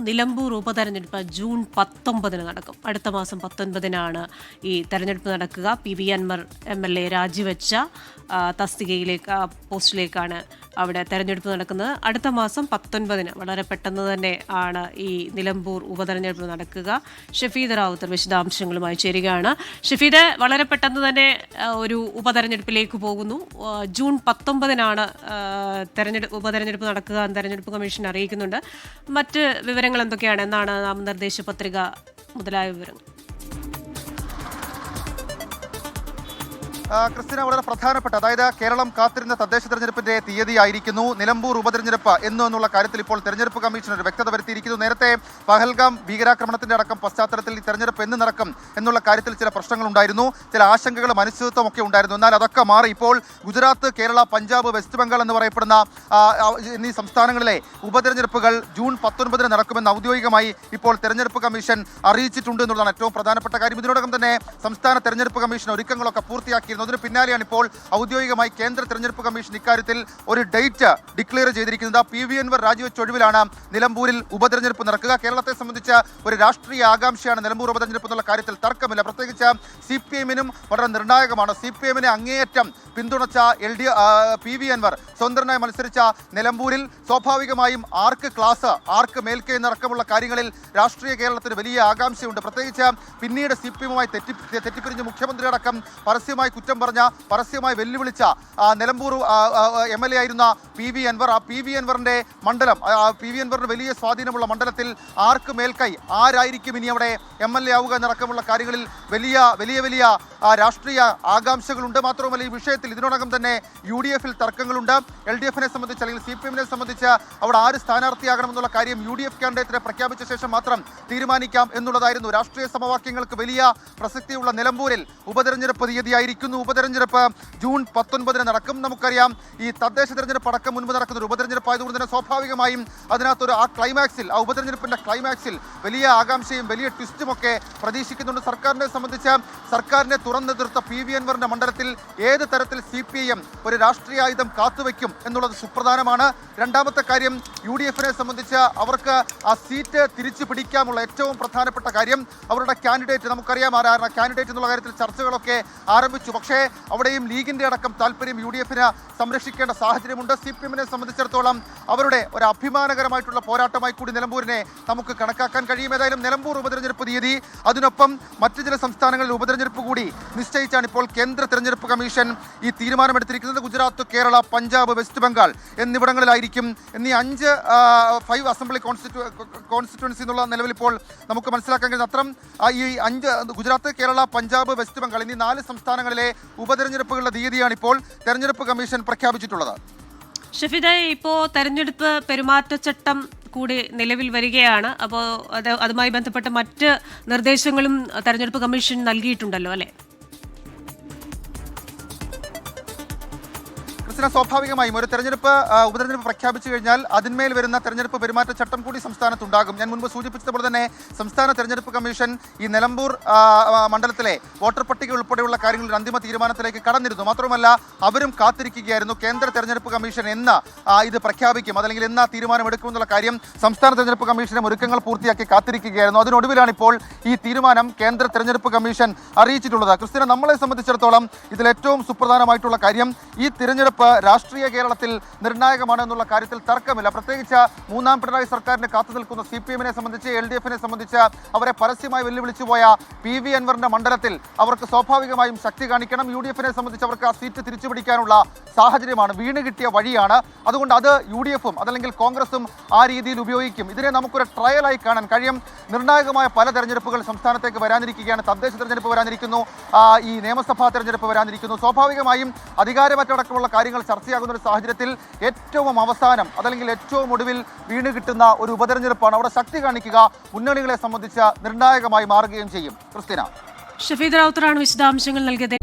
നിലമ്പൂർ ഉപതെരഞ്ഞെടുപ്പ് ജൂൺ 19 നടക്കും. അടുത്ത മാസം 19 ഈ തെരഞ്ഞെടുപ്പ് നടക്കുക. പി അൻവർ MLA രാജിവെച്ച പോസ്റ്റിലേക്കാണ് അവിടെ തെരഞ്ഞെടുപ്പ് നടക്കുന്നത്. അടുത്ത മാസം 19 വളരെ പെട്ടെന്ന് തന്നെ ആണ് ഈ നിലമ്പൂർ ഉപതെരഞ്ഞെടുപ്പ് നടക്കുക. ഷഫീദ് റാവുത്തർ വിശദാംശങ്ങളുമായി ചേരുകയാണ്. ഷഫീദ്, വളരെ പെട്ടെന്ന് തന്നെ ഒരു ഉപതെരഞ്ഞെടുപ്പിലേക്ക് പോകുന്നു. ജൂൺ 19 ഉപതെരഞ്ഞെടുപ്പ് നടക്കുക എന്ന് തെരഞ്ഞെടുപ്പ് കമ്മീഷൻ അറിയിക്കുന്നുണ്ട്. മറ്റ് വിവരങ്ങൾ എന്തൊക്കെയാണ്? എന്നാണ് നാമനിർദ്ദേശ പത്രിക മുതലായ വിവരങ്ങൾ? ക്രിസ്ത്യന, വളരെ പ്രധാനപ്പെട്ട, അതായത് കേരളം കാത്തിരുന്ന തദ്ദേശ തെരഞ്ഞെടുപ്പിന്റെ തീയതിയായിരിക്കുന്നു നിലമ്പൂർ ഉപതെരഞ്ഞെടുപ്പ് എന്നുള്ള കാര്യത്തിൽ ഇപ്പോൾ തെരഞ്ഞെടുപ്പ് കമ്മീഷൻ ഒരു വ്യക്തത വരുത്തിയിരിക്കുന്നു. നേരത്തെ പഹൽഗാം ഭീകരാക്രമണത്തിന്റെ അടക്കം പശ്ചാത്തലത്തിൽ ഈ തെരഞ്ഞെടുപ്പ് എന്ന് നടക്കും എന്നുള്ള കാര്യത്തിൽ ചില പ്രശ്നങ്ങൾ ഉണ്ടായിരുന്നു, ചില ആശങ്കകളും അനിശ്ചിതത്വമൊക്കെ ഉണ്ടായിരുന്നു. എന്നാൽ അതൊക്കെ മാറി ഇപ്പോൾ ഗുജറാത്ത്, കേരള, പഞ്ചാബ്, വെസ്റ്റ് ബംഗാൾ എന്ന് പറയപ്പെടുന്ന എന്നീ സംസ്ഥാനങ്ങളിലെ ഉപതെരഞ്ഞെടുപ്പുകൾ ജൂൺ 19 നടക്കുമെന്ന് ഔദ്യോഗികമായി ഇപ്പോൾ തെരഞ്ഞെടുപ്പ് കമ്മീഷൻ അറിയിച്ചിട്ടുണ്ട് എന്നുള്ളതാണ് ഏറ്റവും പ്രധാനപ്പെട്ട കാര്യം. ഇതിനോടകം തന്നെ സംസ്ഥാന തെരഞ്ഞെടുപ്പ് കമ്മീഷൻ ഒരുക്കങ്ങളൊക്കെ പൂർത്തിയാക്കി. അതിന് പിന്നാലെയാണ് ഇപ്പോൾ ഔദ്യോഗികമായി കേന്ദ്ര തെരഞ്ഞെടുപ്പ് കമ്മീഷൻ ഇക്കാര്യത്തിൽ ഒരു ഡേറ്റ് ഡിക്ലെയർ ചെയ്തിരിക്കുന്നത്. പി അൻവർ രാജിവെച്ച ഒഴിവിലാണ് നിലമ്പൂരിൽ ഉപതെരഞ്ഞെടുപ്പ് നടക്കുക. കേരളത്തെ സംബന്ധിച്ച ഒരു രാഷ്ട്രീയ ആകാംക്ഷയാണ് നിലമ്പൂർ ഉപതെരഞ്ഞെടുപ്പ് എന്നുള്ള കാര്യത്തിൽ തർക്കമില്ല. പ്രത്യേകിച്ച് CPM-നും വളരെ നിർണായകമാണ്. CPM-നെ അങ്ങേയറ്റം പിന്തുണച്ച പി അൻവർ സ്വതന്ത്രനായി മത്സരിച്ച നിലമ്പൂരിൽ സ്വാഭാവികമായും ആർക്ക് മേൽക്കൈ എന്നടക്കമുള്ള കാര്യങ്ങളിൽ രാഷ്ട്രീയ കേരളത്തിന് വലിയ ആകാംക്ഷയുണ്ട്. പ്രത്യേകിച്ച് പിന്നീട് CPM-മായി തെറ്റിപ്പിരിഞ്ഞ് മുഖ്യമന്ത്രി അടക്കം പരസ്യമായി കുറ്റം പറഞ്ഞ, പരസ്യമായി വെല്ലുവിളിച്ച നിലമ്പൂർ MLA ആയിരുന്ന പി അൻവർ, ആ പി അൻവറിന്റെ മണ്ഡലം, പി അൻവറിന് വലിയ സ്വാധീനമുള്ള മണ്ഡലത്തിൽ ആർക്ക് മേൽക്കൈ, ആരായിരിക്കും ഇനി അവിടെ MLA ആവുക എന്നടക്കമുള്ള കാര്യങ്ങളിൽ വലിയ രാഷ്ട്രീയ ആകാംക്ഷകളുണ്ട്. മാത്രവുമല്ല ഈ വിഷയത്തിൽ ഇതിനോടകം തന്നെ UDF-ൽ തർക്കങ്ങളുണ്ട്. LDF-നെ സംബന്ധിച്ച് അല്ലെങ്കിൽ CPM-നെ സംബന്ധിച്ച് അവിടെ ആര് സ്ഥാനാർത്ഥിയാകണമെന്നുള്ള കാര്യം UDF കാൻഡിഡേറ്റിനെ പ്രഖ്യാപിച്ച ശേഷം മാത്രം തീരുമാനിക്കാം എന്നുള്ളതായിരുന്നു. രാഷ്ട്രീയ സമവാക്യങ്ങൾക്ക് വലിയ പ്രസക്തിയുള്ള നിലമ്പൂരിൽ ഉപതെരഞ്ഞെടുപ്പ് തീയതിയായിരിക്കുന്നു. ഉപതെരഞ്ഞെടുപ്പ് ജൂൺ 19 നടക്കും. നമുക്കറിയാം ഈ തദ്ദേശ തെരഞ്ഞെടുപ്പ് അടക്കം മുൻപ് നടക്കുന്ന ഒരു ഉപതെരഞ്ഞെടുപ്പ് ആയതുകൊണ്ട് തന്നെ സ്വാഭാവികമായും അതിനകത്തൊരു ഉപതെരഞ്ഞെടുപ്പിന്റെ ക്ലൈമാക്സിൽ വലിയ ആകാംക്ഷയും വലിയ ട്വിസ്റ്റുമൊക്കെ പ്രതീക്ഷിക്കുന്നുണ്ട്. സർക്കാരിനെ സംബന്ധിച്ച് സർക്കാരിനെ തുറന്നെതിർത്ത പി അൻവറിന്റെ മണ്ഡലത്തിൽ ഏത് തരത്തിൽ CPM ഒരു രാഷ്ട്രീയ ആയുധം കാത്തുവെക്കും എന്നുള്ളത് സുപ്രധാനമാണ്. രണ്ടാമത്തെ കാര്യം, UDF-നെ സംബന്ധിച്ച് അവർക്ക് ആ സീറ്റ് തിരിച്ചു പിടിക്കാമുള്ള ഏറ്റവും പ്രധാനപ്പെട്ട കാര്യം അവരുടെ കാൻഡിഡേറ്റ്, നമുക്കറിയാം ആരാണ് കാൻഡിഡേറ്റ് എന്നുള്ള കാര്യത്തിൽ ചർച്ചകളൊക്കെ ആരംഭിച്ചു. പക്ഷേ അവിടെയും ലീഗിന്റെ അടക്കം താല്പര്യം UDF-ന് സംരക്ഷിക്കേണ്ട സാഹചര്യമുണ്ട്. CPM-നെ സംബന്ധിച്ചിടത്തോളം അവരുടെ ഒരു അഭിമാനകരമായിട്ടുള്ള പോരാട്ടമായി കൂടി നിലമ്പൂരിനെ നമുക്ക് കണക്കാക്കാൻ കഴിയും. ഏതായാലും നിലമ്പൂർ ഉപതെരഞ്ഞെടുപ്പ് തീയതി, അതിനൊപ്പം മറ്റു ചില സംസ്ഥാനങ്ങളിൽ ഉപതെരഞ്ഞെടുപ്പ് കൂടി നിശ്ചയിച്ചാണ് ഇപ്പോൾ കേന്ദ്ര തെരഞ്ഞെടുപ്പ് കമ്മീഷൻ ഈ തീരുമാനമെടുത്തിരിക്കുന്നത്. ഗുജറാത്ത്, കേരള, പഞ്ചാബ്, വെസ്റ്റ് ബംഗാൾ എന്നിവിടങ്ങളിലായിരിക്കും എന്നീ 5 അസംബ്ലി കോൺസ്റ്റിറ്റ്യുവൻസി എന്നുള്ള നിലവിൽ ഇപ്പോൾ നമുക്ക് മനസ്സിലാക്കാൻ കഴിയുന്ന അത്തരം ഈ 5 ഗുജറാത്ത്, കേരള, പഞ്ചാബ്, വെസ്റ്റ് ബംഗാൾ എന്നീ 4 സംസ്ഥാനങ്ങളിലെ ഉപതെരഞ്ഞെടുപ്പുകളുടെ തീയതിയാണ് ഇപ്പോൾ തെരഞ്ഞെടുപ്പ് കമ്മീഷൻ പ്രഖ്യാപിച്ചിട്ടുള്ളത്. ഷഫീദ്, ഇപ്പോൾ തെരഞ്ഞെടുപ്പ് പെരുമാറ്റച്ചട്ടം കൂടി നിലവിൽ വരികയാണ്. അപ്പോൾ അതുമായി ബന്ധപ്പെട്ട മറ്റ് നിർദ്ദേശങ്ങളും തെരഞ്ഞെടുപ്പ് കമ്മീഷൻ നൽകിയിട്ടുണ്ടല്ലോ അല്ലേ? സ്വാഭാവികമായും ഒരു ഉപതെരഞ്ഞെടുപ്പ് പ്രഖ്യാപിച്ചു കഴിഞ്ഞാൽ അതിന്മേൽ വരുന്ന തെരഞ്ഞെടുപ്പ് പെരുമാറ്റച്ചട്ടം കൂടി സംസ്ഥാനത്തുണ്ടാകും. ഞാൻ മുൻപ് സൂചിപ്പിച്ചതുപോലെ തന്നെ സംസ്ഥാന തെരഞ്ഞെടുപ്പ് കമ്മീഷൻ ഈ നിലമ്പൂർ മണ്ഡലത്തിലെ വോട്ടർ പട്ടിക ഉൾപ്പെടെയുള്ള കാര്യങ്ങളിൽ അന്തിമ തീരുമാനത്തിലേക്ക് കടന്നിരുന്നു. മാത്രമല്ല അവരും കാത്തിരിക്കുകയായിരുന്നു കേന്ദ്ര തെരഞ്ഞെടുപ്പ് കമ്മീഷൻ എന്ന് ഇത് പ്രഖ്യാപിക്കും, അതല്ലെങ്കിൽ എന്ന് തീരുമാനമെടുക്കുമെന്നുള്ള കാര്യം സംസ്ഥാന തെരഞ്ഞെടുപ്പ് കമ്മീഷനും ഒരുക്കങ്ങൾ പൂർത്തിയാക്കി കാത്തിരിക്കുകയായിരുന്നു. അതിനൊടുവിലാണ് ഇപ്പോൾ ഈ തീരുമാനം കേന്ദ്ര തെരഞ്ഞെടുപ്പ് കമ്മീഷൻ അറിയിച്ചിട്ടുള്ളത്. ക്രിസ്ത്യന, നമ്മളെ സംബന്ധിച്ചിടത്തോളം ഇതിൽ ഏറ്റവും സുപ്രധാനമായിട്ടുള്ള കാര്യം ഈ തിരഞ്ഞെടുപ്പ് രാഷ്ട്രീയ കേരളത്തിൽ നിർണായകമാണ് എന്നുള്ള കാര്യത്തിൽ തർക്കമില്ല. പ്രത്യേകിച്ച് മൂന്നാം പിണറായി സർക്കാരിന് കാത്തു നിൽക്കുന്ന CPM-നെ സംബന്ധിച്ച്, LDF-നെ സംബന്ധിച്ച് അവരെ പരസ്യമായി വെല്ലുവിളിച്ചു പോയ പി അൻവറിന്റെ മണ്ഡലത്തിൽ അവർക്ക് സ്വാഭാവികമായും ശക്തി കാണിക്കണം. UDF-നെ സംബന്ധിച്ച് അവർക്ക് ആ സീറ്റ് തിരിച്ചുപിടിക്കാനുള്ള സാഹചര്യമാണ്, വീണ് കിട്ടിയ വഴിയാണ്. അതുകൊണ്ട് അത് UDF-ഉം അതല്ലെങ്കിൽ കോൺഗ്രസും ആ രീതിയിൽ ഉപയോഗിക്കും. ഇതിനെ നമുക്കൊരു ട്രയലായി കാണാൻ കഴിയും. നിർണായകമായ പല തെരഞ്ഞെടുപ്പുകൾ സംസ്ഥാനത്തേക്ക് വരാനിരിക്കുകയാണ്. തദ്ദേശ തെരഞ്ഞെടുപ്പ് വരാനിരിക്കുന്നു, ഈ നിയമസഭാ തെരഞ്ഞെടുപ്പ് വരാനിരിക്കുന്നു. സ്വാഭാവികമായും അധികാരമറ്റടക്കമുള്ള കാര്യങ്ങൾ ചർച്ചയാകുന്ന ഒരു സാഹചര്യത്തിൽ ഏറ്റവും അവസാനം അതല്ലെങ്കിൽ ഏറ്റവും ഒടുവിൽ വീണ് കിട്ടുന്ന ഒരു ഉപതെരഞ്ഞെടുപ്പാണ് അവിടെ ശക്തി കാണിക്കുക, മുന്നണികളെ സംബന്ധിച്ച് നിർണായകമായി മാറുകയും ചെയ്യും. ക്രിസ്ത്യന, ഷഫീദ് റാവുത്തറാണ് വിശദാംശങ്ങൾ നൽകിയത്.